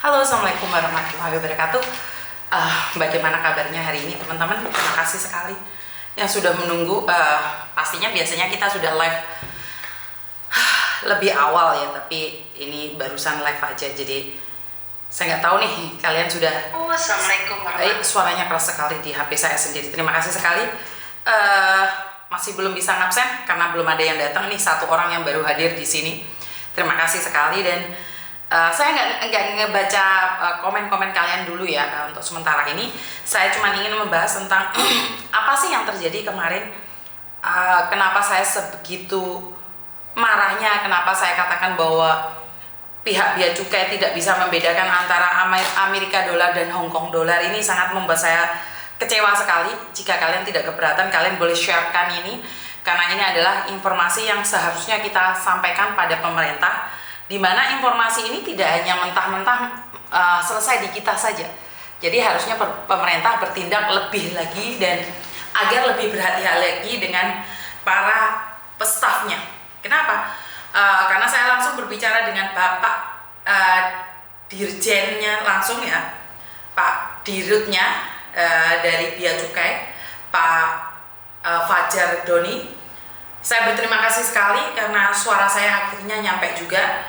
Halo, Assalamualaikum warahmatullahi wabarakatuh. Bagaimana kabarnya hari ini teman-teman? Terima kasih sekali yang sudah menunggu. Pastinya biasanya kita sudah live lebih awal ya, tapi ini barusan live aja, jadi saya nggak tahu nih kalian sudah. Assalamualaikum warahmatullahi wabarakatuh. Suaranya keras sekali di HP saya sendiri. Terima kasih sekali. Masih belum bisa ngabsen karena belum ada yang datang nih, satu orang yang baru hadir di sini. Terima kasih sekali. Dan saya nggak ngebaca komen-komen kalian dulu ya untuk sementara ini. Saya cuma ingin membahas tentang apa sih yang terjadi kemarin. Kenapa saya sebegitu marahnya, kenapa saya katakan bahwa pihak bea cukai tidak bisa membedakan antara Amerika dolar dan Hong Kong dolar. Ini sangat membuat saya kecewa sekali. Jika kalian tidak keberatan, kalian boleh sharekan ini, karena ini adalah informasi yang seharusnya kita sampaikan pada pemerintah, di mana informasi ini tidak hanya mentah-mentah selesai di kita saja. Jadi harusnya pemerintah bertindak lebih lagi dan agar lebih berhati-hati lagi dengan para pestafnya. Kenapa? Karena saya langsung berbicara dengan Bapak Dirjennya langsung ya, Pak Dirutnya dari Bea Cukai, Pak Fajar Doni. Saya berterima kasih sekali karena suara saya akhirnya nyampe juga.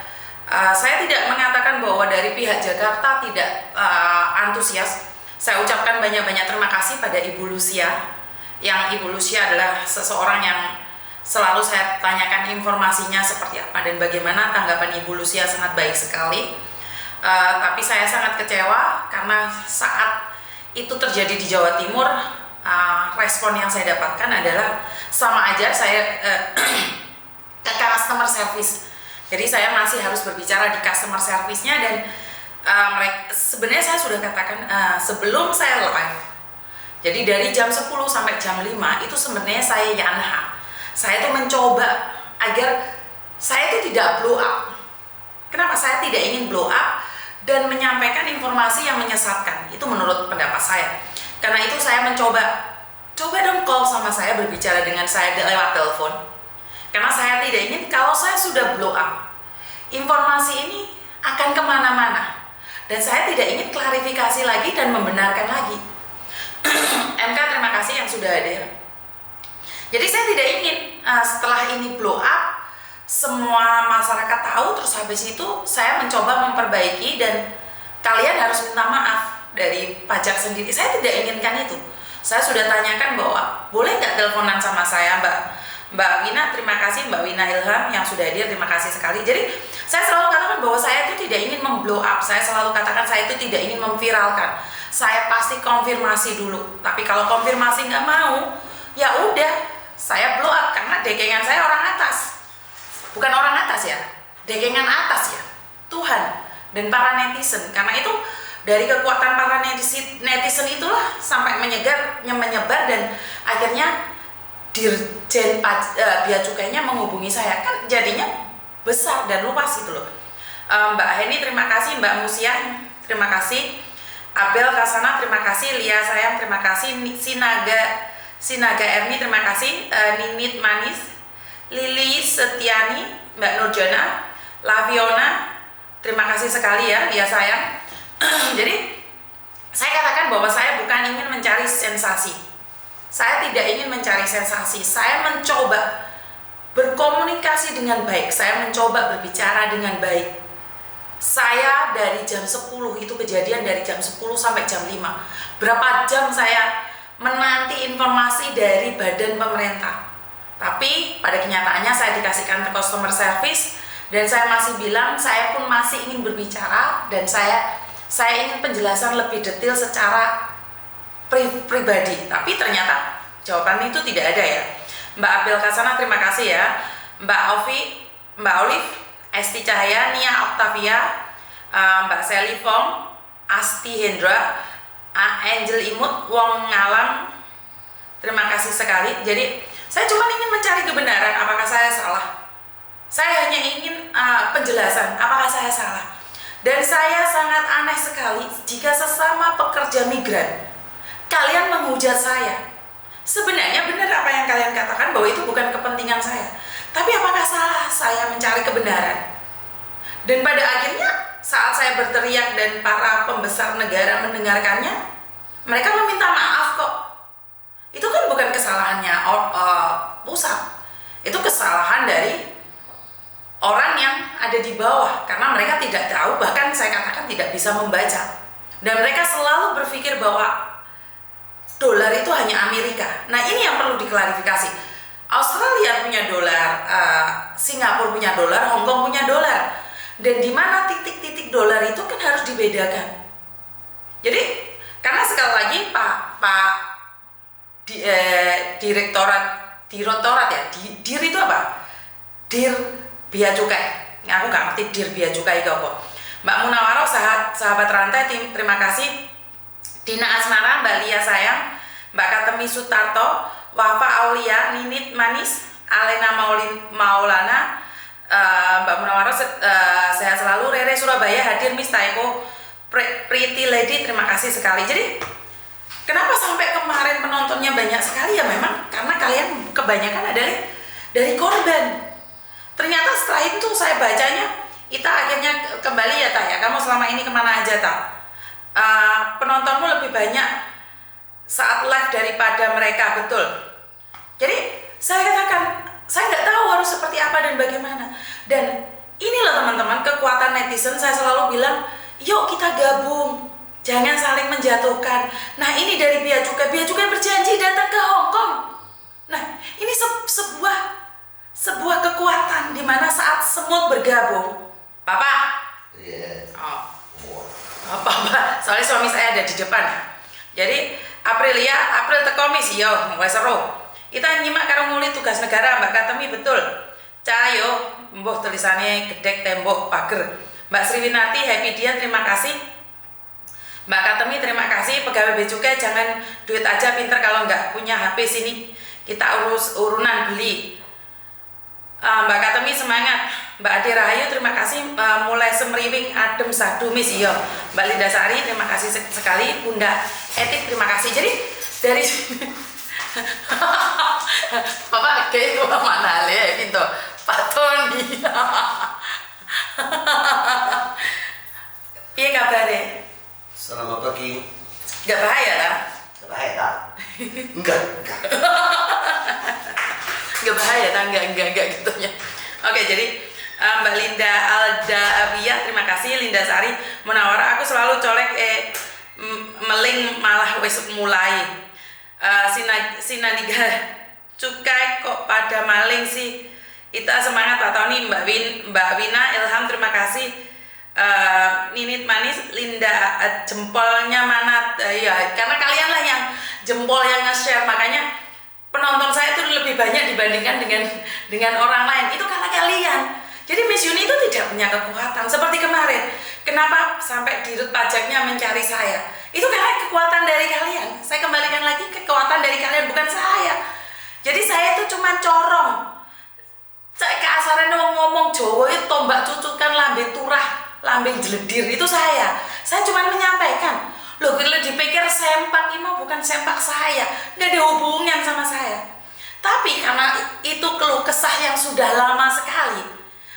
Saya tidak mengatakan bahwa dari pihak Jakarta tidak antusias. Saya ucapkan banyak-banyak terima kasih pada Ibu Lucia, yang Ibu Lucia adalah seseorang yang selalu saya tanyakan informasinya seperti apa dan bagaimana. Tanggapan Ibu Lucia sangat baik sekali. Tapi saya sangat kecewa karena saat itu terjadi di Jawa Timur, respon yang saya dapatkan adalah sama aja saya ke customer service. Jadi saya masih harus berbicara di customer service-nya, dan sebenarnya saya sudah katakan sebelum saya live. Jadi dari jam 10 sampai jam 5 itu sebenarnya saya yanha. Saya tuh mencoba agar saya itu tidak blow up. Kenapa saya tidak ingin blow up dan menyampaikan informasi yang menyesatkan? Itu menurut pendapat saya. Karena itu saya coba dong call sama saya, berbicara dengan saya lewat telepon. Karena saya tidak ingin kalau saya sudah blow up, informasi ini akan kemana-mana. Dan saya tidak ingin klarifikasi lagi dan membenarkan lagi. MK terima kasih yang sudah hadir. Jadi saya tidak ingin setelah ini blow up, semua masyarakat tahu, terus habis itu saya mencoba memperbaiki dan kalian harus minta maaf dari pajak sendiri. Saya tidak inginkan itu. Saya sudah tanyakan bahwa boleh nggak teleponan sama saya, Mbak Wina. Terima kasih Mbak Wina Ilham yang sudah hadir, terima kasih sekali. Jadi saya selalu katakan bahwa saya itu tidak ingin memblow up. Saya selalu katakan saya itu tidak ingin memviralkan. Saya pasti konfirmasi dulu. Tapi kalau konfirmasi nggak mau, ya udah, saya blow up karena dekengan saya orang atas. Bukan orang atas ya, dekengan atas ya, Tuhan dan para netizen. Karena itu dari kekuatan para netizen itulah sampai menyebar dan akhirnya Dirjen Bea Cukainya menghubungi saya, kan jadinya besar dan luas gitu loh. Mbak Heni terima kasih, Mbak Musia terima kasih, Abel Kasana terima kasih, Lia sayang terima kasih, Sinaga Erni terima kasih, Ninit Manis, Lili Setiani, Mbak Nurjana, Laviona terima kasih sekali ya Lia sayang. Jadi saya katakan bahwa saya bukan ingin mencari sensasi. Saya tidak ingin mencari sensasi. Saya mencoba berkomunikasi dengan baik. Saya mencoba berbicara dengan baik. Saya dari jam 10, itu kejadian dari jam 10 sampai jam 5. Berapa jam saya menanti informasi dari badan pemerintah. Tapi pada kenyataannya saya dikasihkan ke customer service dan saya masih bilang saya pun masih ingin berbicara dan saya ingin penjelasan lebih detail secara pribadi, tapi ternyata jawaban itu tidak ada ya. Mbak Abel Kasana terima kasih ya, Mbak Olive, Esti Cahaya, Nia Octavia, Mbak Sally Fong, Asti Hendra, Angel Imut, Wong Ngalam, terima kasih sekali. Jadi saya cuma ingin mencari kebenaran, apakah saya salah. Saya hanya ingin penjelasan, apakah saya salah. Dan saya sangat aneh sekali jika sesama pekerja migran kalian menghujat saya. Sebenarnya benar apa yang kalian katakan bahwa itu bukan kepentingan saya. Tapi apakah salah saya mencari kebenaran? Dan pada akhirnya saat saya berteriak dan para pembesar negara mendengarkannya, mereka meminta maaf kok. Itu kan bukan kesalahannya pusat, itu kesalahan dari orang yang ada di bawah, karena mereka tidak tahu, bahkan saya katakan tidak bisa membaca, dan mereka selalu berpikir bahwa dolar itu hanya Amerika. Nah, ini yang perlu diklarifikasi. Australia punya dolar, Singapura punya dolar, Hong Kong punya dolar, dan di mana titik-titik dolar itu kan harus dibedakan. Jadi karena sekali lagi direktorat ya, dir itu apa? Dir Bea Cukai. Aku nggak ngerti dir Bea Cukai kok. Mbak Munawaroh, sahabat rantai, terima kasih. Dina Asmara, Mbak Lia sayang, Mbak Katemi Sutarto, Wafa Aulia, Ninit Manis, Alena Maulana, Mbak Munawaroh, sehat selalu. Rere Surabaya hadir, Miss Taiko, Pretty Lady, terima kasih sekali. Jadi kenapa sampai kemarin penontonnya banyak sekali? Ya memang karena kalian kebanyakan adalah dari korban. Ternyata setelah itu saya bacanya, Ita akhirnya kembali ya Tak ya, kamu selama ini kemana aja Tak? Penontonmu lebih banyak saat live daripada mereka, betul. Jadi saya katakan, saya nggak tahu harus seperti apa dan bagaimana. Dan inilah teman-teman kekuatan netizen. Saya selalu bilang, yuk kita gabung, jangan saling menjatuhkan. Nah, ini dari Bea Cukai berjanji datang ke Hong Kong. Nah, ini sebuah kekuatan di mana saat semut bergabung. Papa. Iya. Oh, Papa. Soalnya suami saya ada di depan. Jadi April tekomis yo wes seru. Kita nyimak karo nguli tugas negara Mbak Katemi, betul. Cayo mbuh tulisannya gedek tembok pager. Mbak Sriwinarti, Happy Dian, terima kasih. Mbak Katemi, terima kasih. Pegawai Bea Cukai jangan duit aja, pinter kalau nggak punya HP sini. Kita urus urunan beli. Mbak Katemi semangat. Mbak Ade Rahayu, terima kasih. Mulai semriwing adem sadu Miss iyo. Mbak Linda Sari, terima kasih sekali. Bunda Etik, terima kasih. Jadi dari Bapak kayak itu mana le pintu Pak Tony. Piye kabare? Selamat pagi. Gak bahaya lah? Gak bahaya tak? Enggak. Gak bahaya tak? Enggak gitunya. Oke, jadi Mbak Linda Alda Abiyah, terima kasih. Linda Sari Munawara, aku selalu colek meling malah wes mulai. Sinaniga Cukai kok pada maling sih. Kita semangat Pak Tony. Mbak Wina Ilham, terima kasih. Ninit Manis, Linda jempolnya mana? Ya karena kalian lah yang jempol yang nge-share, makanya penonton saya itu lebih banyak dibandingkan dengan orang lain. Itu karena kalian. Jadi Miss Yuni itu tidak punya kekuatan seperti kemarin. Kenapa sampai dirut pajaknya mencari saya? Itu karena kekuatan dari kalian. Saya kembalikan lagi, kekuatan dari kalian, bukan saya. Jadi saya itu cuma corong. Saya keasaran ngomong Jawa itu tombak cucukan lambe turah, lambe jeledir, itu saya. Saya cuma menyampaikan. Loh, kalau dipikir sempak ini bukan sempak saya, nggak ada hubungan sama saya. Tapi karena itu keluh kesah yang sudah lama sekali,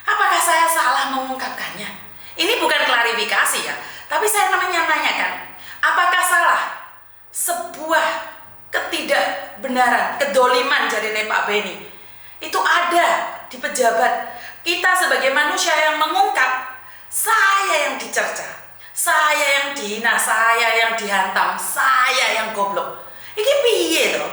apakah saya salah mengungkapkannya? Ini bukan klarifikasi ya, tapi saya menanyakan, apakah salah sebuah ketidakbenaran, kedoliman jarine Pak Beni itu ada di pejabat kita sebagai manusia yang mengungkap, saya yang dicerca, saya yang dihina, saya yang dihantam, saya yang goblok. Iki piye to?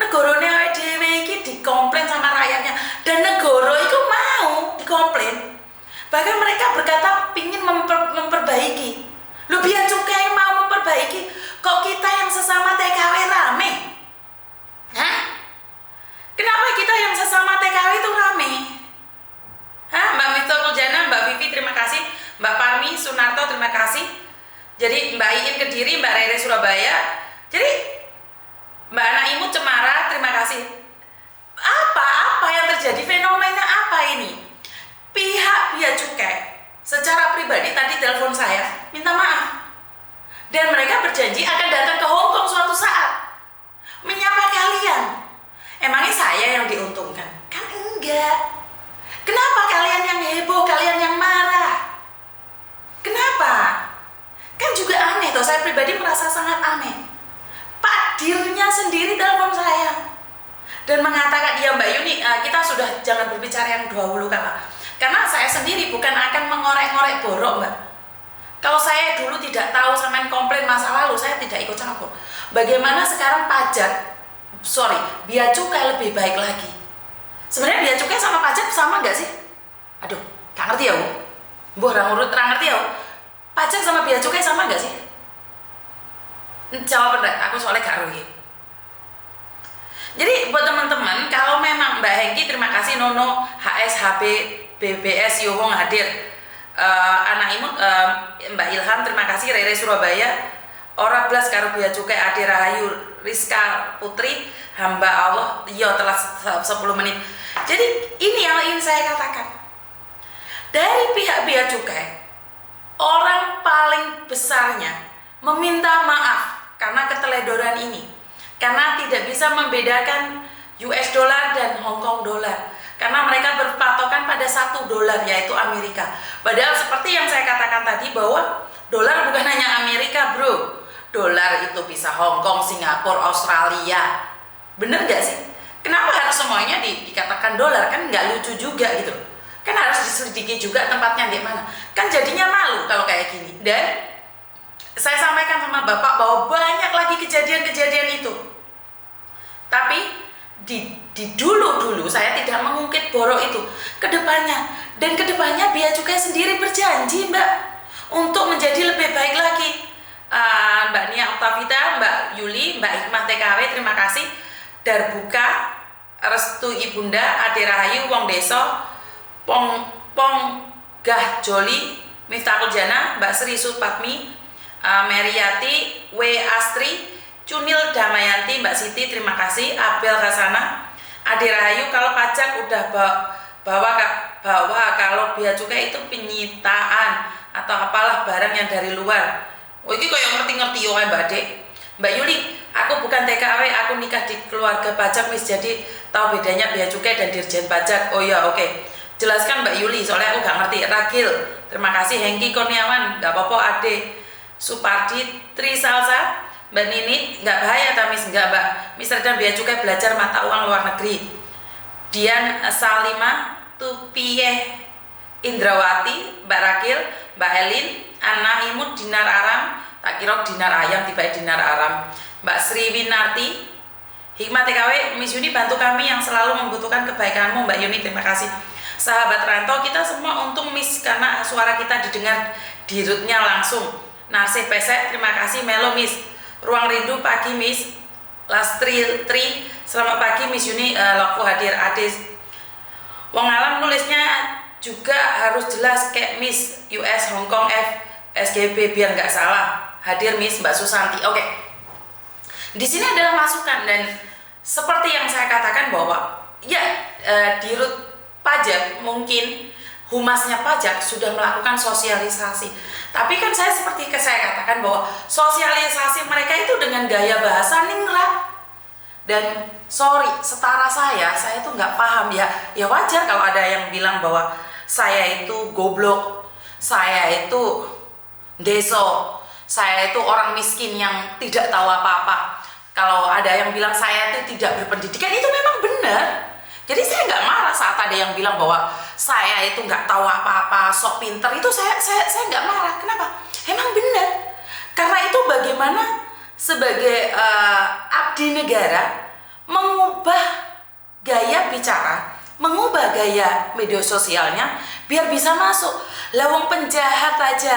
Negarane awake dhewe iki dikomplain sama rakyatnya, dan negara itu mau dikomplain. Bahkan mereka berkata pingin memperbaiki. Lu Bea Cukai mau memperbaiki, kok kita yang sesama TKW rame? Hah? Kenapa kita yang sesama TKW itu rame? Hah? Mbak Mito Kuljana, Mbak Vivi, terima kasih. Mbak Parmi Sunarto, terima kasih. Jadi Mbak Iin Kediri, Mbak Rere Surabaya. Jadi Mbak Ana Imut Cemara, terima kasih. Apa yang terjadi? Fenomena apa ini? Pihak Bea Cukai secara pribadi tadi telepon saya, minta maaf. Dan mereka berjanji akan datang ke Hong Kong suatu saat, menyapa kalian. Emangnya saya yang diuntungkan? Kan enggak. Kenapa kalian yang heboh, kalian yang marah? Kenapa? Kan juga aneh toh, saya pribadi merasa sangat aneh. Pak Dirnya sendiri telepon saya dan mengatakan, ya Mbak Yuni, kita sudah jangan berbicara yang dahulu kala. Karena saya sendiri bukan akan mengorek-ngorek borok, Mbak. Kalau saya dulu tidak tahu sampean komplain masa lalu, saya tidak ikut campur. Bagaimana sekarang bea cukai lebih baik lagi. Sebenarnya bea cukai sama pajak sama nggak sih? Aduh, nggak ngerti ya, Bu. Orang ngerti ya, Bu. Pajak sama bea cukai sama nggak sih? Jawab bener, aku soalnya gak rugi. Jadi buat teman-teman, kalau memang Mbak Hengki, terima kasih Nono, HS, HP, BBS, Yohong hadir, anak imut, Mbak Ilham, terima kasih, Rere Surabaya, Ora Blas karo bea cukai, Ade Rahayu, Rizka Putri, hamba Allah, iya telah 10 menit. Jadi ini yang ingin saya katakan. Dari pihak bea cukai, orang paling besarnya meminta maaf karena keteledoran ini. Karena tidak bisa membedakan US dollar dan Hong Kong dollar. Karena mereka berpatokan pada $1 yaitu Amerika. Padahal seperti yang saya katakan tadi bahwa dolar bukan hanya Amerika, bro. Dolar itu bisa Hong Kong, Singapura, Australia. Bener gak sih? Kenapa harus semuanya dikatakan dolar? Kan nggak lucu juga gitu. Kan harus diselidiki juga tempatnya di mana. Kan jadinya malu kalau kayak gini. Dan saya sampaikan sama Bapak bahwa banyak lagi kejadian-kejadian itu. Tapi di dulu saya tidak mengungkit borok itu kedepannya. Dan kedepannya bea cukai sendiri berjanji, Mbak, untuk menjadi lebih baik lagi. Mbak Nia Oktavita, Mbak Yuli, Mbak Hikmah TKW, terima kasih. Darbuka, Restu Ibunda, Ade Rahayu, Wong Deso, Ponggah Joli, Miftahul Jana, Mbak Sri Supatmi, Meriati, W. Astri, Cunil Damayanti, Mbak Siti, terima kasih. Abel Kasana, Ade Rahayu, kalau pajak udah bawa kalau bea cukai itu penyitaan atau apalah barang yang dari luar. Oh ini kayak ngerti-ngerti ya Mbak Ade. Mbak Yuli, aku bukan TKW, aku nikah di keluarga pajak Miss, jadi tahu bedanya bea cukai dan dirjen pajak. Oh ya, oke. Jelaskan Mbak Yuli, soalnya aku gak ngerti. Ragil, terima kasih. Hengki Kurniawan, gak apa-apa. Ade Supardi, Tri Salsa, Mbak Nini, nggak bahaya Tamis, nggak Mbak. Mister dan bea cukai belajar mata uang luar negeri. Dian Salima, Tupie Indrawati, Mbak Rakil, Mbak Elin, Anna Imut, Dinar Aram, tak kira Dinar Ayam, tiba Dinar Aram. Mbak Sri Winarti, Hikmah TKW, Miss Yuni bantu kami yang selalu membutuhkan kebaikanmu, Mbak Yuni, terima kasih. Sahabat Rantau, kita semua untung Miss karena suara kita didengar di rootnya langsung. Nasih Pesek, terima kasih. Melo Miss, Ruang Rindu pagi Miss, Lastri Tri, selamat pagi Miss Yuni, Lokku hadir. Adis Wong Alam nulisnya juga harus jelas kayak Miss US Hong Kong F SGB biar nggak salah. Hadir Miss Mbak Susanti. Oke. Di sini adalah masukan dan seperti yang saya katakan bahwa ya di root pajak mungkin humasnya pajak sudah melakukan sosialisasi. Tapi kan seperti saya katakan bahwa sosialisasi mereka itu dengan gaya bahasa ningrat. Dan sorry, setara saya itu nggak paham ya. Ya wajar kalau ada yang bilang bahwa saya itu goblok, saya itu deso, saya itu orang miskin yang tidak tahu apa-apa. Kalau ada yang bilang saya itu tidak berpendidikan, itu memang benar. Jadi saya nggak marah saat ada yang bilang bahwa saya itu nggak tahu apa-apa, sok pinter, itu saya nggak marah. Kenapa? Emang benar. Karena itu bagaimana sebagai abdi negara mengubah gaya bicara, mengubah gaya media sosialnya biar bisa masuk. Lawang penjahat aja,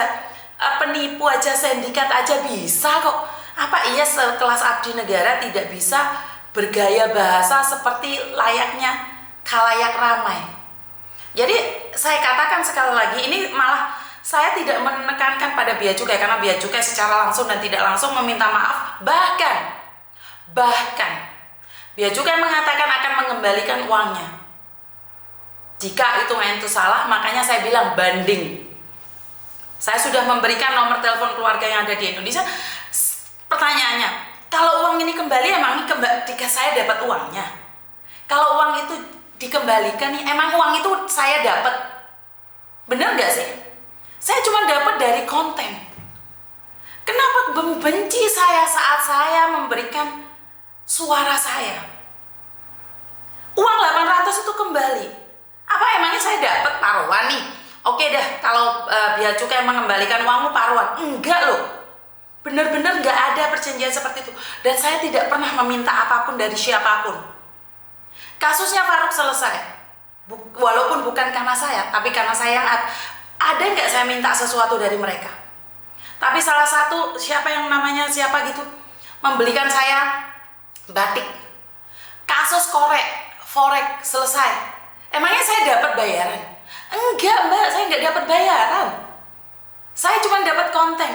penipu aja, sindikat aja bisa kok. Apa iya sekelas abdi negara tidak bisa bergaya bahasa seperti layaknya khalayak ramai? Jadi saya katakan sekali lagi, ini malah saya tidak menekankan pada bea cukai karena bea cukai secara langsung dan tidak langsung meminta maaf, bahkan bea cukai mengatakan akan mengembalikan uangnya. Jika itu salah, makanya saya bilang banding. Saya sudah memberikan nomor telepon keluarga yang ada di Indonesia. Pertanyaannya, kalau uang ini kembali, emang ketika saya dapat uangnya? Kalau uang itu dikembalikan nih, emang uang itu saya dapat? Bener nggak sih? Saya cuma dapat dari konten. Kenapa membenci saya saat saya memberikan suara saya? Uang 800 itu kembali. Apa emangnya saya dapat paruan nih? Oke dah, kalau Bea Cukai mengembalikan uangmu paruan. Enggak loh. Benar-benar nggak ada perjanjian seperti itu. Dan saya tidak pernah meminta apapun dari siapapun. Kasusnya Farouk selesai. Walaupun bukan karena saya, tapi karena saya yang ada nggak saya minta sesuatu dari mereka. Tapi salah satu siapa siapa gitu membelikan saya batik. Kasus forex selesai. Emangnya saya dapat bayaran? Enggak mbak, saya nggak dapat bayaran. Saya cuma dapat konten.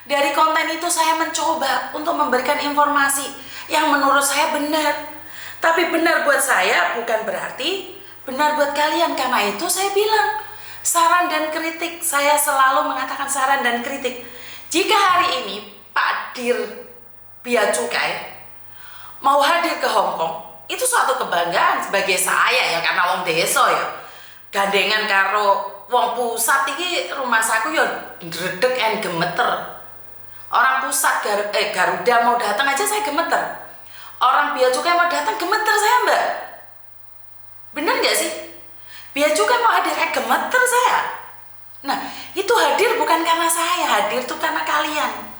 Dari konten itu saya mencoba untuk memberikan informasi yang menurut saya benar. Tapi benar buat saya bukan berarti benar buat kalian. Karena itu saya bilang saran dan kritik. Saya selalu mengatakan saran dan kritik. Jika hari ini Pak Dir Bea Cukai mau hadir ke Hong Kong, itu suatu kebanggaan sebagai saya ya, karena wong desa ya. Gandengan karo wong pusat iki rumah saku ya ndredeg en gemeter. Orang pusat Garuda mau datang aja saya gemeter. Orang Bea Cukai mau datang gemeter saya mbak. Bener gak sih? Bea Cukai mau hadir gemeter saya. Nah itu hadir bukan karena saya, hadir tuh karena kalian.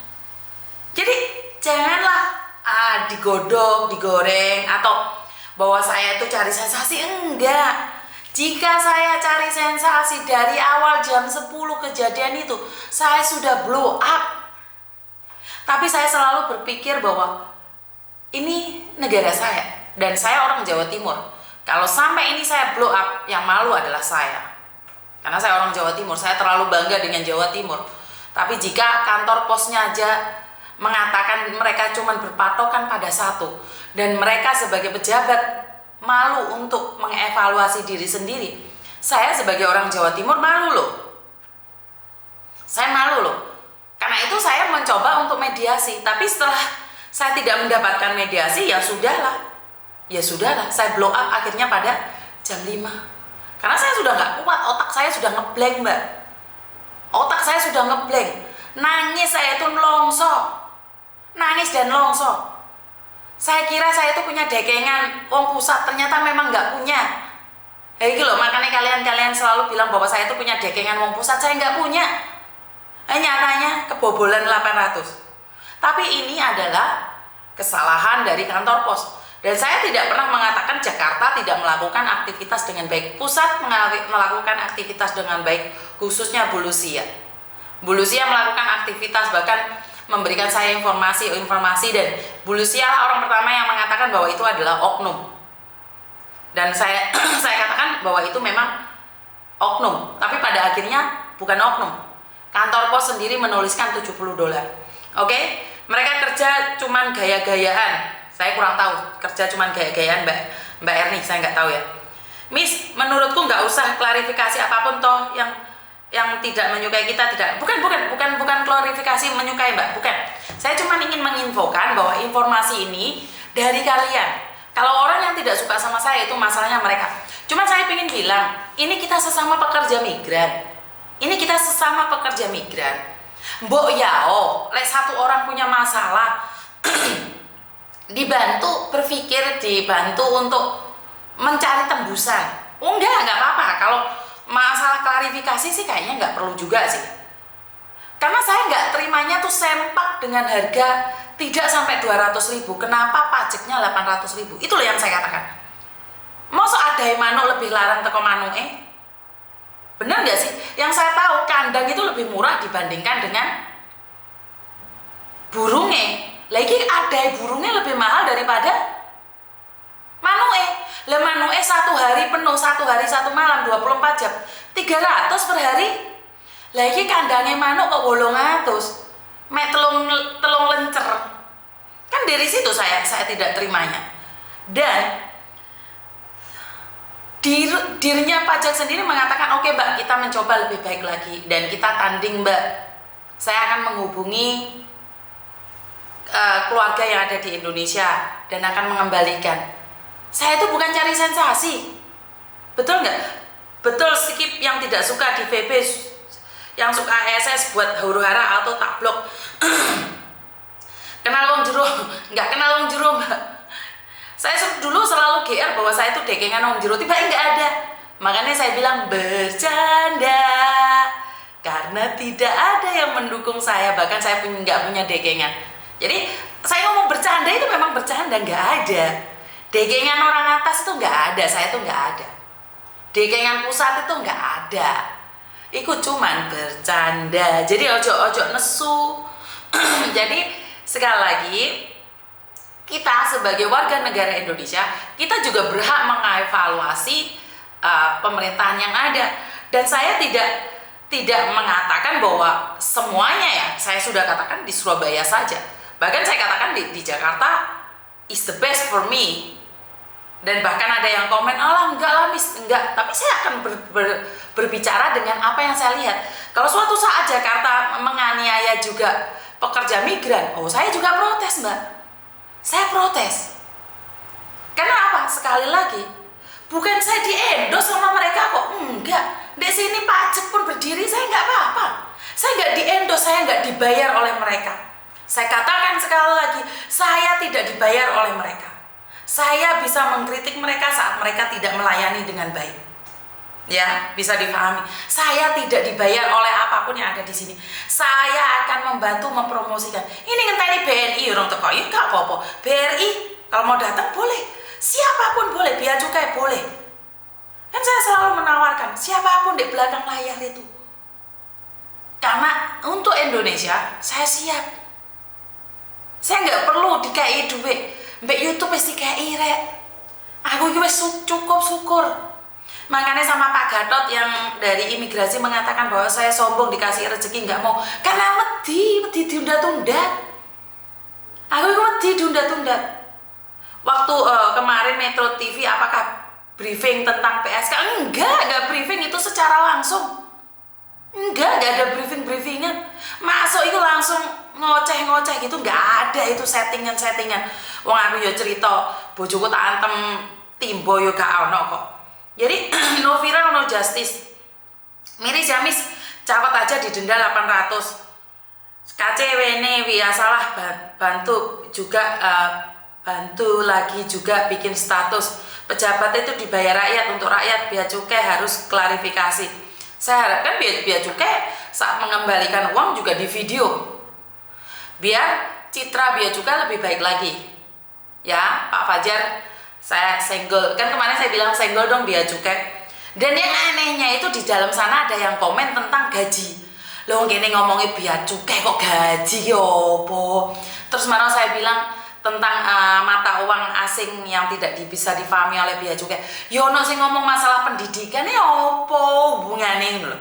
Jadi janganlah digodok, digoreng, atau bahwa saya itu cari sensasi. Enggak. Jika saya cari sensasi dari awal jam 10 kejadian itu, saya sudah blow up. Tapi saya selalu berpikir bahwa ini negara saya dan saya orang Jawa Timur. Kalau sampai ini saya blow up, yang malu adalah saya. Karena saya orang Jawa Timur, saya terlalu bangga dengan Jawa Timur. Tapi jika kantor posnya aja mengatakan mereka cuma berpatokan pada satu, dan mereka sebagai pejabat malu untuk mengevaluasi diri sendiri, saya sebagai orang Jawa Timur malu loh. Saya malu loh. Karena itu saya mencoba untuk mediasi, tapi setelah saya tidak mendapatkan mediasi, ya sudahlah. Ya sudahlah, saya blow up akhirnya pada jam 5. Karena saya sudah nggak kuat, otak saya sudah ngeblank mbak. Otak saya sudah ngeblank. Nangis saya itu nelongso. Nangis dan longso. Saya kira saya itu punya dekengan wong pusat, ternyata memang nggak punya. Gitu loh, makanya kalian selalu bilang bahwa saya itu punya dekengan wong pusat, saya nggak punya. Nyatanya kebobolan 800. Tapi ini adalah kesalahan dari kantor pos. Dan saya tidak pernah mengatakan Jakarta tidak melakukan aktivitas dengan baik. Pusat melakukan aktivitas dengan baik, khususnya Bulusia. Bulusia melakukan aktivitas, bahkan memberikan saya informasi, dan Bulusia orang pertama yang mengatakan bahwa itu adalah oknum. Dan saya katakan bahwa itu memang oknum, tapi pada akhirnya bukan oknum. Kantor pos sendiri menuliskan $70. Oke? Mereka kerja cuman gaya-gayaan. Saya kurang tahu, kerja cuman gaya-gayaan Mbak Erni, saya nggak tahu ya. Miss, menurutku nggak usah klarifikasi apapun toh yang tidak menyukai kita tidak. Bukan klarifikasi menyukai Mbak, bukan. Saya cuma ingin menginfokan bahwa informasi ini dari kalian. Kalau orang yang tidak suka sama saya itu masalahnya mereka. Cuma saya ingin bilang, ini kita sesama pekerja migran. Ini kita sesama pekerja migran. Mbok yao, lek satu orang punya masalah, dibantu untuk mencari tembusan. Oh enggak apa-apa. Kalau masalah klarifikasi sih kayaknya nggak perlu juga sih. Karena saya nggak terimanya tuh sempak dengan harga tidak sampai 200.000. Kenapa pajaknya 800.000? Itu loh yang saya katakan. Masa ada yang manuk lebih larang teko manuke? Benar nggak sih? Yang saya tahu kandang itu lebih murah dibandingkan dengan burungnya. Lagi ada burungnya lebih mahal daripada manuke. Lah manuke 1 hari penuh, 1 hari 1 malam, 24 jam, 300 per hari. Lagi kandangnya manuk kok 800. Mek telung lencer. Kan dari situ saya tidak terimanya. Dan dirinya pajak sendiri mengatakan, oke mbak, kita mencoba lebih baik lagi dan kita tanding mbak. Saya akan menghubungi keluarga yang ada di Indonesia dan akan mengembalikan. Saya itu bukan cari sensasi, betul nggak? Betul, skip yang tidak suka di VP yang suka SS buat huru-hara atau tak blok. Kenal wong jero, nggak kenal wong jero mbak. Saya dulu selalu GR bahwa saya itu dekengan wong jero, tiba nggak ada. Makanya saya bilang bercanda, karena tidak ada yang mendukung saya, bahkan saya nggak punya dekengan. Jadi saya ngomong bercanda itu memang bercanda, nggak ada. Dekengan orang atas itu nggak ada, saya tuh nggak ada. Dekengan pusat itu nggak ada. Ikut cuman bercanda. Jadi ojo nesu. Jadi sekali lagi, kita sebagai warga negara Indonesia, kita juga berhak mengevaluasi pemerintahan yang ada. Dan saya tidak mengatakan bahwa semuanya ya, saya sudah katakan di Surabaya saja. Bahkan saya katakan di Jakarta is the best for me. Dan bahkan ada yang komen, alah enggak lah Miss, enggak. Tapi saya akan berbicara dengan apa yang saya lihat. Kalau suatu saat Jakarta menganiaya juga pekerja migran, oh saya juga protes mbak. Saya protes. Karena apa? Sekali lagi, bukan saya diendos sama mereka kok. Enggak. Di sini pajak pun berdiri, saya nggak apa-apa. Saya nggak diendos, saya nggak dibayar oleh mereka. Saya katakan sekali lagi, saya tidak dibayar oleh mereka. Saya bisa mengkritik mereka saat mereka tidak melayani dengan baik. Ya, bisa dipahami. Saya tidak dibayar oleh apapun yang ada di sini. Saya akan membantu mempromosikan. Ini ngenteni BNI orang teko, ya enggak apa-apa. BRI kalau mau datang boleh. Siapapun boleh, bea cukai boleh. Kan saya selalu menawarkan siapapun di belakang layar itu. Karena untuk Indonesia saya siap. Saya nggak perlu dikai duit. Mbak YouTube mesti kei rek. Aku juga cukup syukur. Makanya sama Pak Gatot yang dari imigrasi mengatakan bahwa saya sombong dikasih rezeki, nggak mau. Karena wedi diunda-tunda. Aku juga wedi diunda-tunda. Waktu kemarin Metro TV apakah briefing tentang PSK? Enggak briefing itu secara langsung. Enggak ada briefing-briefingan. Masuk itu langsung ngoceh-ngoceh gitu, nggak ada itu settingan. Wong aku ya cerita, bojoku tak antem timbo yo gak ono kok. Jadi no viral no justice. Miri Jamis capat aja didenda 800. KCW ini biasalah bantu juga bantu lagi juga bikin status. Pejabat itu dibayar rakyat, untuk rakyat bea cukai harus klarifikasi. Saya harapkan bea cukai saat mengembalikan uang juga di video. Biar citra bea cukai lebih baik lagi. Ya, Pak Fajar, saya senggol. Kan kemarin saya bilang senggol dong bea cukai. Dan yang anehnya itu di dalam sana ada yang komen tentang gaji. Loh, gini ngomongin bea cukai kok gaji yopo. Terus mana saya bilang tentang mata uang asing yang tidak bisa difahami oleh bea cukai. Yono sih ngomong masalah pendidikan ya opo hubungannya loh.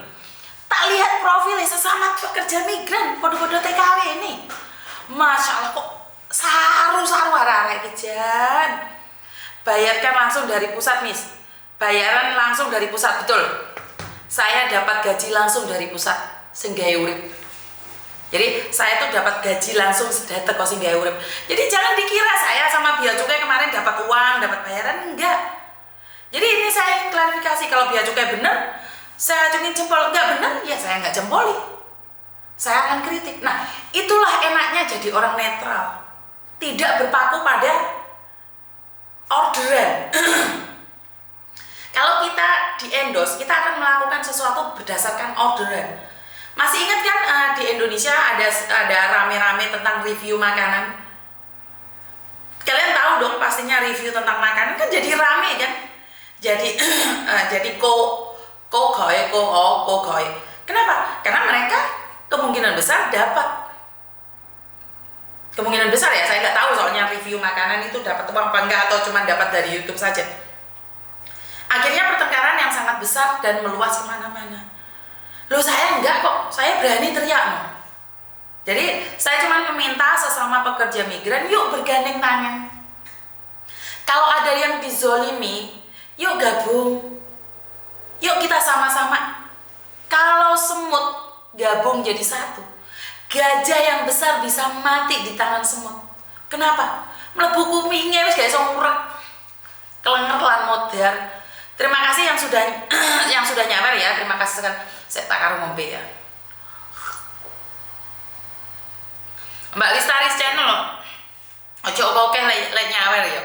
Tak lihat profilnya sesama pekerja migran, podo-podo TKW ini. Masya Allah kok saru-saru arah-arah kejan. Bayarkan langsung dari pusat Miss. Bayaran langsung dari pusat, betul. Saya dapat gaji langsung dari pusat sing gawe urip. Jadi saya tuh dapat gaji langsung teko sing gawe urip. Jadi jangan dikira saya sama bea cukai kemarin dapat uang, dapat bayaran, enggak. Jadi ini saya ingin klarifikasi, kalau bea cukai benar, saya acungin jempol. Enggak benar, ya saya enggak jempoli. Saya akan kritik. Nah, itulah enaknya jadi orang netral. Tidak berpaku pada orderan. Kalau kita di-endorse, kita akan melakukan sesuatu berdasarkan orderan. Masih ingat kan di Indonesia ada rame-rame tentang review makanan? Kalian tahu dong pastinya review tentang makanan kan jadi rame kan? Jadi jadi kogoy. Kenapa? Karena mereka kemungkinan besar dapat. Kemungkinan besar ya, saya nggak tahu soalnya review makanan itu dapat uang apa enggak atau cuma dapat dari YouTube saja. Akhirnya pertengkaran yang sangat besar dan meluas kemana-mana. Loh saya enggak kok, saya berani teriak no. Jadi saya cuma meminta sesama pekerja migran, yuk bergandeng tangan. Kalau ada yang dizolimi, yuk gabung. Yuk kita sama-sama. Kalau semut gabung jadi satu, gajah yang besar bisa mati di tangan semut. Kenapa? Mlebu kupingnya wis gak iso ngurek. Kelenger lan modar. Terima kasih yang sudah nyawer ya. Terima kasih sekali. Saya tak karo ngombe ya. Mbak Listaris channel. Ojo oke le nyawer ya.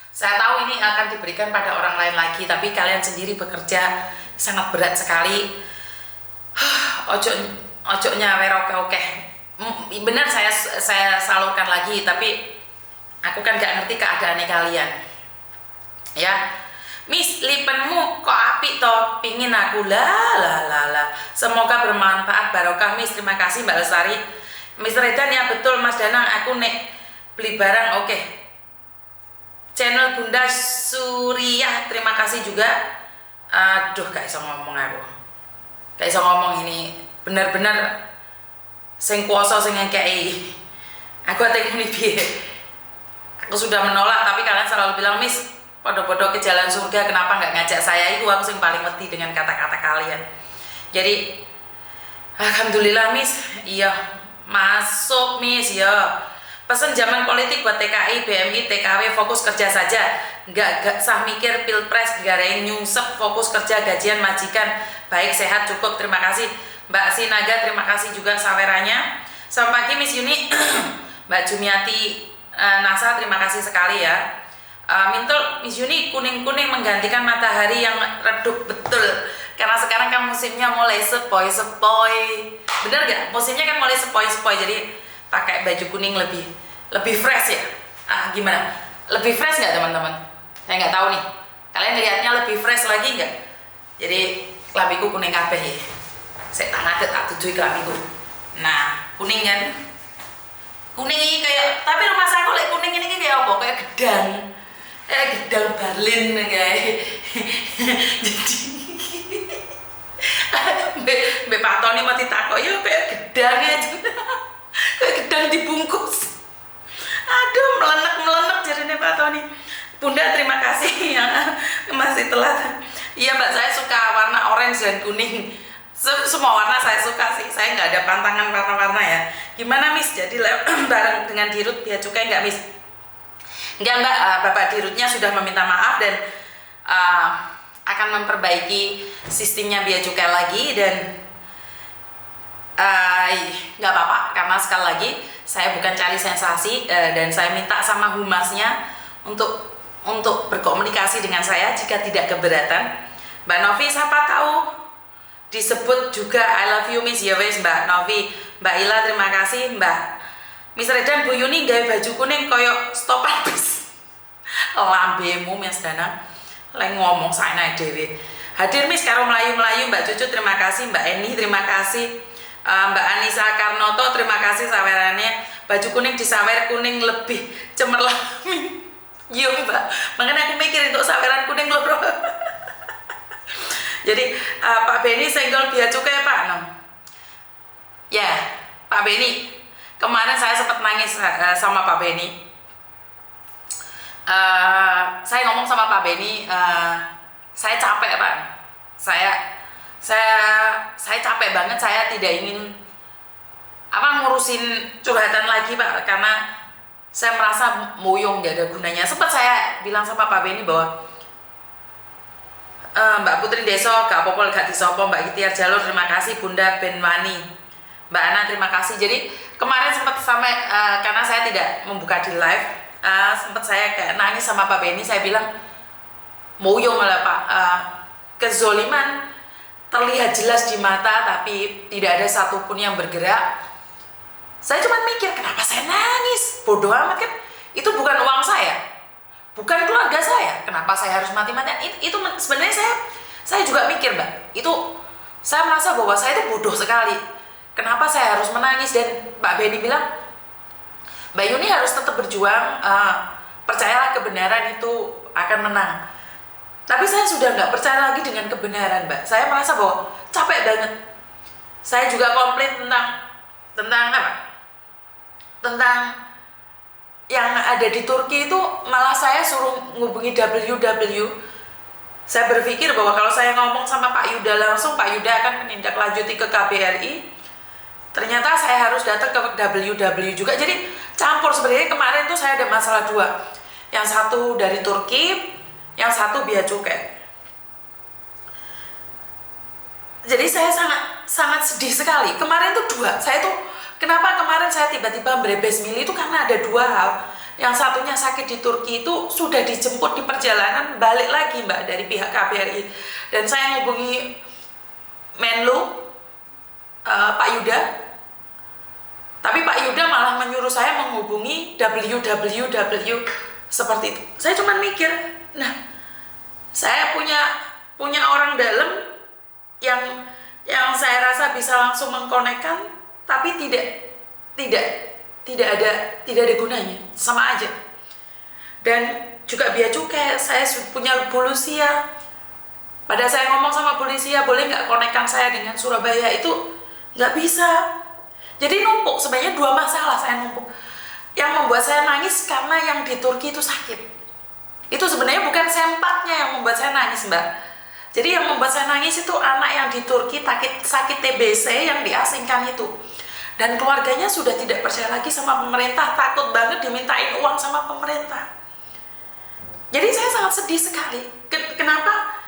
Saya tahu ini akan diberikan pada orang lain lagi, tapi kalian sendiri bekerja sangat berat sekali. Ojo nyawer oke. Benar saya salurkan lagi, tapi aku kan gak ngerti keadaannya kalian. Ya. Miss, lipenmu kok apik toh, pingin aku lah. Semoga bermanfaat, barokah Miss, terima kasih Mbak Lestari. Miss Redan ya betul Mas Danang, aku nek beli barang oke. Channel Bunda Suriah, terima kasih juga. Aduh, gak bisa ngomong aku. Gak bisa ngomong ini, bener-bener sing kuasa sing ngekei. Aku ate muni piye. Aku sudah menolak, tapi kalian selalu bilang, Miss, podo-podo ke jalan surga, kenapa nggak ngajak saya? Itu aku sing paling ngerti dengan kata-kata kalian. Jadi alhamdulillah Miss, iya masuk Miss ya. Pesan zaman politik buat TKI, BMI, TKW, fokus kerja saja. Nggak sah mikir pilpres, gareng nyungsep, fokus kerja, gajian majikan. Baik, sehat, cukup, terima kasih. Mbak Sinaga, terima kasih juga sawerannya. Selamat pagi Miss Yuni. Mbak Jumiati Nasa, terima kasih sekali ya. Mintul, Miss Yuni, kuning-kuning menggantikan matahari yang redup, betul. Karena sekarang kan musimnya mulai sepoi-sepoi. Bener gak? Musimnya kan mulai sepoi-sepoi, jadi pakai baju kuning lebih fresh ya. Gimana? Lebih fresh nggak teman-teman? Saya nggak tahu nih. Kalian lihatnya lebih fresh lagi nggak? Jadi klambiku kuning kabeh ya. Saya tak tujuh klambiku. Nah, kuning kan? Kuning ini kayak, tapi rumah saya kok kuning ini kayak apa? Kayak gedang. Kayak gedang Berlin kayak. Jadi Mbak Pak Tony mati takut ya kayak gedang aja. Kayak gedang dibungkus. Aduh, melenek jadinya Pak Tony. Bunda terima kasih yang masih telat. Iya Mbak, saya suka warna orange dan kuning. Semua warna saya suka sih. Saya nggak ada pantangan warna-warna ya. Gimana Miss? Jadi bareng dengan Dirut Bea Cukai nggak Miss? Enggak Mbak, Bapak Dirutnya sudah meminta maaf dan akan memperbaiki sistemnya Bea Cukai lagi dan nggak apa-apa karena sekali lagi saya bukan cari sensasi dan saya minta sama humasnya untuk berkomunikasi dengan saya jika tidak keberatan. Mbak Novi siapa tahu disebut juga I love you Miss ya wes Mbak Novi. Mbak Ila terima kasih. Mbak Miss Redan, Bu Yuni gawe baju kuning koyok stopan bis. Lambemu Mas Danang lagi ngomong saya naik dewe. Hadir Miss karo melayu-melayu. Mbak Cucu terima kasih. Mbak Eni terima kasih. Mbak Anissa Karnoto terima kasih sawerannya. Baju kuning disawer kuning lebih cemerlang. Yo Mbak, makanya aku mikir untuk saweran kuning loh bro. Jadi Pak Beni senggol Bea Cukai Pak no. Ya Pak Beni, kemarin saya sempat nangis sama Pak Beni. Saya ngomong sama Pak Beni, saya capek Pak. Saya capek banget, saya tidak ingin ngurusin curhatan lagi Pak, karena saya merasa moyong gak ada gunanya. Sempat saya bilang sama Pak Beni bahwa Mbak Putri Deso gak apa-apa gak disopo, Mbak Gitiar Jalur terima kasih, Bunda Benwani, Mbak Ana terima kasih. Jadi kemarin sempat sampai karena saya tidak membuka di live, sempat saya kayak nangis sama Pak Beni. Saya bilang moyong lah Pak, kezoliman terlihat jelas di mata tapi tidak ada satupun yang bergerak. Saya cuma mikir kenapa saya nangis, bodoh amat kan, itu bukan uang saya, bukan keluarga saya, kenapa saya harus mati-matian. Itu sebenarnya saya juga mikir Mbak, itu saya merasa bahwa saya itu bodoh sekali, kenapa saya harus menangis. Dan Mbak Beni bilang Mbak Yuni harus tetap berjuang, percayalah kebenaran itu akan menang. Tapi saya sudah nggak percaya lagi dengan kebenaran Mbak. Saya merasa bahwa capek banget. Saya juga komplain tentang apa? Tentang yang ada di Turki itu, malah saya suruh ngubungi WW. Saya berpikir bahwa kalau saya ngomong sama Pak Yuda langsung, Pak Yuda akan menindaklanjuti ke KBRI. Ternyata saya harus datang ke WW juga. Jadi campur. Sebenarnya kemarin tuh saya ada masalah dua. Yang satu dari Turki, yang satu Bea Cukai. Jadi saya sangat sedih sekali. Kemarin tuh dua, saya tuh kenapa kemarin saya tiba-tiba berebes milih itu karena ada dua hal. Yang satunya sakit di Turki itu sudah dijemput di perjalanan balik lagi Mbak dari pihak KBRI. Dan saya ngubungi Menlu, Pak Yuda. Tapi Pak Yuda malah menyuruh saya menghubungi WWW seperti itu. Saya cuma mikir, nah saya punya orang dalam yang saya rasa bisa langsung mengkonekkan, tapi tidak ada gunanya, sama aja. Dan juga bea cukai, saya punya Bu Lucia. Pada saya ngomong sama Bu Lucia, boleh nggak konekkan saya dengan Surabaya, itu nggak bisa. Jadi numpuk, sebenarnya dua masalah saya numpuk. Yang membuat saya nangis karena yang di Turki itu sakit. Itu sebenarnya bukan sempatnya yang membuat saya nangis, Mbak. Jadi yang membuat saya nangis itu anak yang di Turki sakit TBC yang diasingkan itu. Dan keluarganya sudah tidak percaya lagi sama pemerintah, takut banget dimintain uang sama pemerintah. Jadi saya sangat sedih sekali. Kenapa?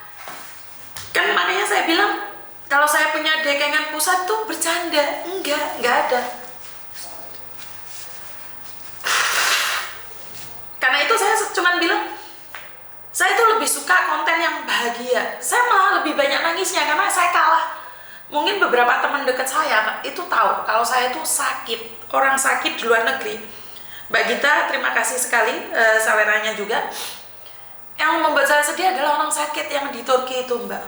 Kan makanya saya bilang, kalau saya punya dekengan pusat tuh bercanda. Enggak ada. Karena itu saya cuma bilang, saya itu lebih suka konten yang bahagia. Saya malah lebih banyak nangisnya karena saya kalah. Mungkin beberapa teman dekat saya itu tahu kalau saya itu sakit, orang sakit di luar negeri. Mbak Gita, terima kasih sekali sawerannya juga. Yang membuat saya sedih adalah orang sakit yang di Turki itu, Mbak.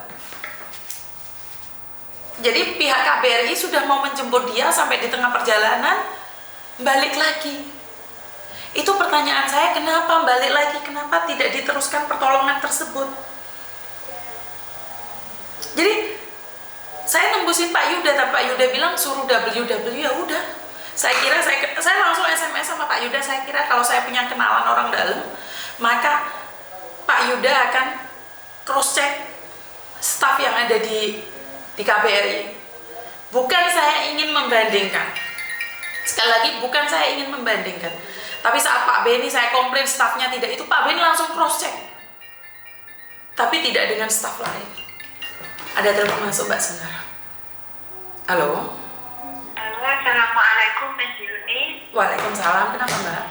Jadi pihak KBRI sudah mau menjemput dia sampai di tengah perjalanan, balik lagi. Itu pertanyaan saya, kenapa balik lagi? Kenapa tidak diteruskan pertolongan tersebut? Jadi saya nembusin Pak Yuda, tapi Pak Yuda bilang suruh WW, ya udah. Saya langsung SMS sama Pak Yuda, saya kira kalau saya punya kenalan orang dalam, maka Pak Yuda akan cross check staf yang ada di KBRI. Bukan saya ingin membandingkan. Sekali lagi, bukan saya ingin membandingkan. Tapi saat Pak Beni saya komplain stafnya tidak itu, Pak Beni langsung cross check. Tapi tidak dengan staf lain. Ada telepon masuk, Mbak, sebentar. Halo. Halo, assalamualaikum, Mbak Yuni. Waalaikumsalam. Kenapa, Mbak?